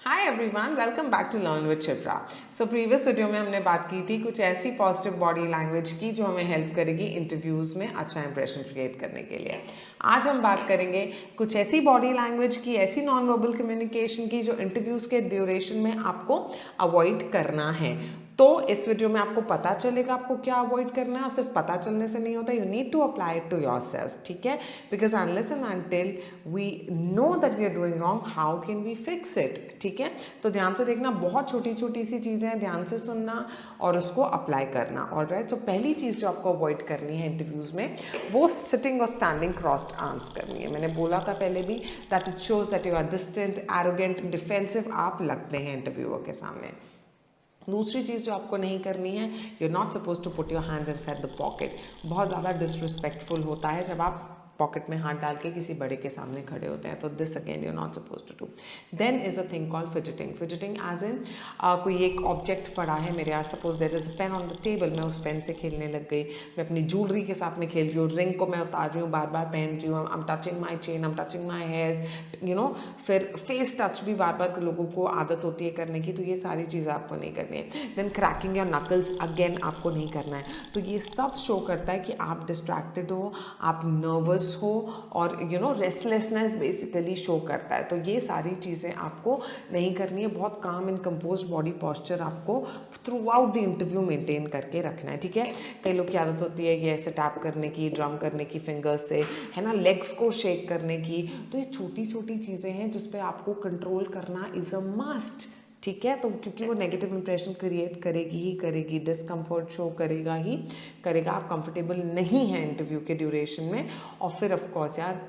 Hi everyone, welcome back to learn with Shipra. So previous video में हमने बात की थी कुछ ऐसी पॉजिटिव बॉडी लैंग्वेज की जो हमें हेल्प करेगी इंटरव्यूज़ में अच्छा इंप्रेशन क्रिएट करने के लिए। आज हम बात करेंगे कुछ ऐसी बॉडी लैंग्वेज की, ऐसी नॉन वर्बल कम्युनिकेशन की जो इंटरव्यूज़ के ड्यूरेशन में आपको अवॉइड करना है। तो इस वीडियो में आपको पता चलेगा आपको क्या अवॉइड करना है, और सिर्फ पता चलने से नहीं होता, you need to apply it to yourself, ठीक है। Because unless and until we know that we are doing wrong, how can we fix it, ठीक है। तो ध्यान से देखना, बहुत छोटी छोटी सी चीज़ें हैं, ध्यान से सुनना और उसको अप्लाई करना। ऑलराइट, सो पहली चीज़ जो आपको अवॉइड करनी है इंटरव्यूज़ में, वो सिटिंग और स्टैंडिंग क्रॉस्ड आर्म्स करनी है। मैंने बोला था पहले भी that it shows that you are distant, arrogant, defensive आप लगते हैं इंटरव्यूअर के सामने। दूसरी चीज़ जो आपको नहीं करनी है, you are not suppose to put your hands inside the pocket. बहुत ज़्यादा डिसरिस्पेक्टफुल होता है जब आप पॉकेट में हाथ डाल के किसी बड़े के सामने खड़े होते हैं, तो this again you are not suppose to do. Then is a thing called fidgeting. Fidgeting as in कोई एक ऑब्जेक्ट पड़ा है मेरे आज, suppose there is a pen on the table, मैं उस पेन से खेलने लग गई, मैं अपनी ज्वेलरी के साथ में खेल रही हूँ, रिंग को मैं उतार रही हूँ, बार बार पहन रही हूँ, I am touching my chain, I am touching my hairs, you know. फिर फेस टच भी बार बार लोगों को आदत होती है करने की, तो ये सारी चीज़ें आपको नहीं करनी है। Then cracking your knuckles again आपको नहीं करना है। तो ये सब शो करता है कि आप डिस्ट्रैक्टेड हो, आप नर्वस हो, और you no restlessness basically show करता है। तो ये सारी चीज़ें आपको नहीं करनी है। बहुत काम एंड कंपोज बॉडी पॉस्चर आपको through out the interview maintain करके रखना है, ठीक है। कई लोग की आदत होती है ये ऐसे टैप करने की, ड्रम करने की फिंगर्स से, है ना, लेग्स को शेक करने की। तो ये छोटी छोटी चीज़ें हैं जिस पे आपको कंट्रोल करना इज अ मस्ट, ठीक है। तो क्योंकि वो नेगेटिव इंप्रेशन क्रिएट करेगी ही करेगी, डिस्कम्फर्ट शो करेगा ही करेगा, आप कंफर्टेबल नहीं हैं इंटरव्यू के ड्यूरेशन में। और फिर ऑफ कोर्स यार,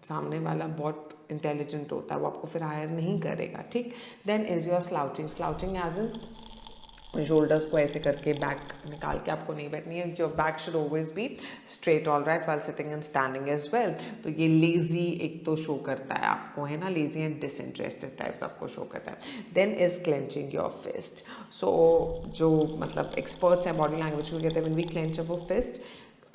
सामने वाला बहुत इंटेलिजेंट होता है, वो आपको फिर हायर नहीं करेगा, ठीक। Then is your slouching. Slouching as in shoulders को ऐसे करके बैक निकाल के आपको नहीं बैठनी है। Your back should always be straight, all right, while sitting and standing as well. तो ये लेजी एक तो शो करता है आपको, है ना, लेजी एंड डिसइंटरेस्टेड टाइप्स आपको शो करता है। Then is clenching your fist. So जो मतलब एक्सपर्ट्स हैं बॉडी लैंग्वेज को कहते हैं when we clench our fist,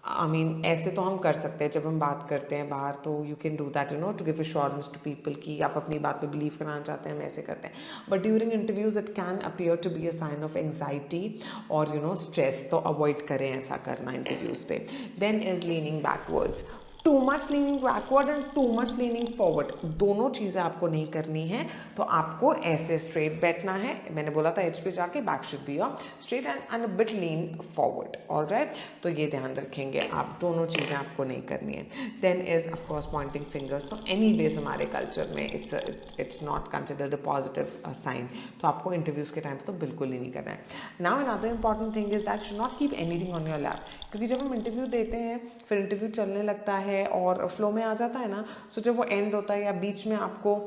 I mean ऐसे तो हम कर सकते हैं जब हम बात करते हैं बाहर, तो you can do that, you know, to give assurance to people कि आप अपनी बात पे बिलीव कराना चाहते हैं, हम ऐसे करते हैं। But during interviews it can appear to be a sign of anxiety और यू नो स्ट्रेस, तो अवॉइड करें ऐसा करना इंटरव्यूज पे। Then is leaning backwards. Too much leaning backward and too much leaning forward, दोनों चीज़ें आपको नहीं करनी है। तो आपको ऐसे स्ट्रेट बैठना है, मैंने बोला था एज पे जाके, back should be straight and a bit lean forward, alright. तो ये ध्यान रखेंगे आप, दोनों चीज़ें आपको नहीं करनी है। Then is of course pointing fingers. तो एनी वेज हमारे कल्चर में it's not considered a positive sign, तो आपको इंटरव्यूज़ के टाइम पे तो बिल्कुल ही नहीं करना है। Now another important thing is that should not keep anything on your lap. क्योंकि जब हम इंटरव्यू देते हैं, फिर इंटरव्यू चलने लगता है और फ्लो में आ जाता है ना, सो जब वो एंड होता है या बीच में आपको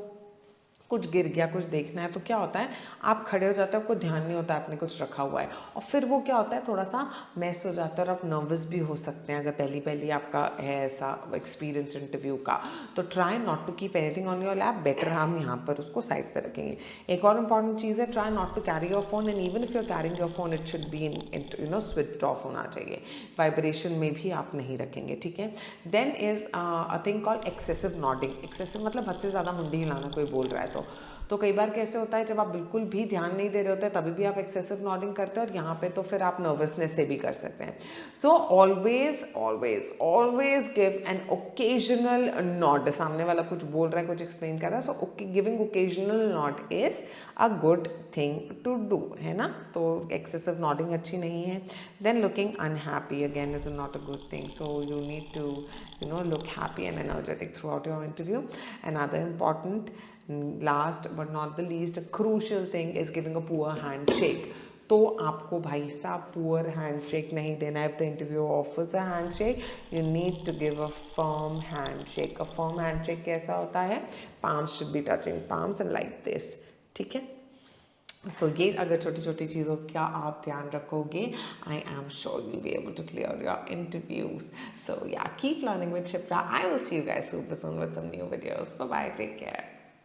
कुछ गिर गया, कुछ देखना है, तो क्या होता है, आप खड़े हो जाते हो, आपको ध्यान नहीं होता आपने कुछ रखा हुआ है, और फिर वो क्या होता है, थोड़ा सा मैस हो जाता है और आप नर्वस भी हो सकते हैं अगर पहली पहली आपका है ऐसा एक्सपीरियंस इंटरव्यू का। तो try not to keep anything on your lap, better हम यहाँ पर उसको साइड पर रखेंगे। एक और इंपॉर्टेंट चीज़ है, try not to carry your phone, and even if you are carrying your phone it should be in you know switch off होना चाहिए, वाइब्रेशन में भी आप नहीं रखेंगे, ठीक है। Then is a thing called excessive nodding. Excessive मतलब हद से ज़्यादा मुंडी हिलाना, कोई बोल रहा है तो कई बार कैसे होता है, जब आप बिल्कुल भी ध्यान नहीं दे रहे होते तभी भी आप एक्सेसिव नॉडिंग करते हैं, और यहाँ पे तो फिर आप नर्वसनेस से भी कर सकते हैं। So always always always give an occasional nod. सामने वाला कुछ बोल रहा है, कुछ एक्सप्लेन कर रहा है, so giving occasional nod is a good thing to do, है ना। तो एक्सेसिव नॉडिंग अच्छी नहीं है। Then looking unhappy again is not a good thing, so you need to you know look happy and energetic throughout your interview. Another important, last but not the least, a crucial thing is giving a poor handshake. तो आपको भाई साहब poor handshake नहीं देना है। If the interview offers a handshake, you need to give a firm handshake. A firm handshake कैसा होता है, palms should be touching palms and like this, ठीक है। सो ये अगर छोटी छोटी चीज़ों का आप ध्यान रखोगे, I am sure you be able to clear your interviews. So yeah keep learning with Shipra. I will see you guys super soon with some new videos. Bye bye, take care.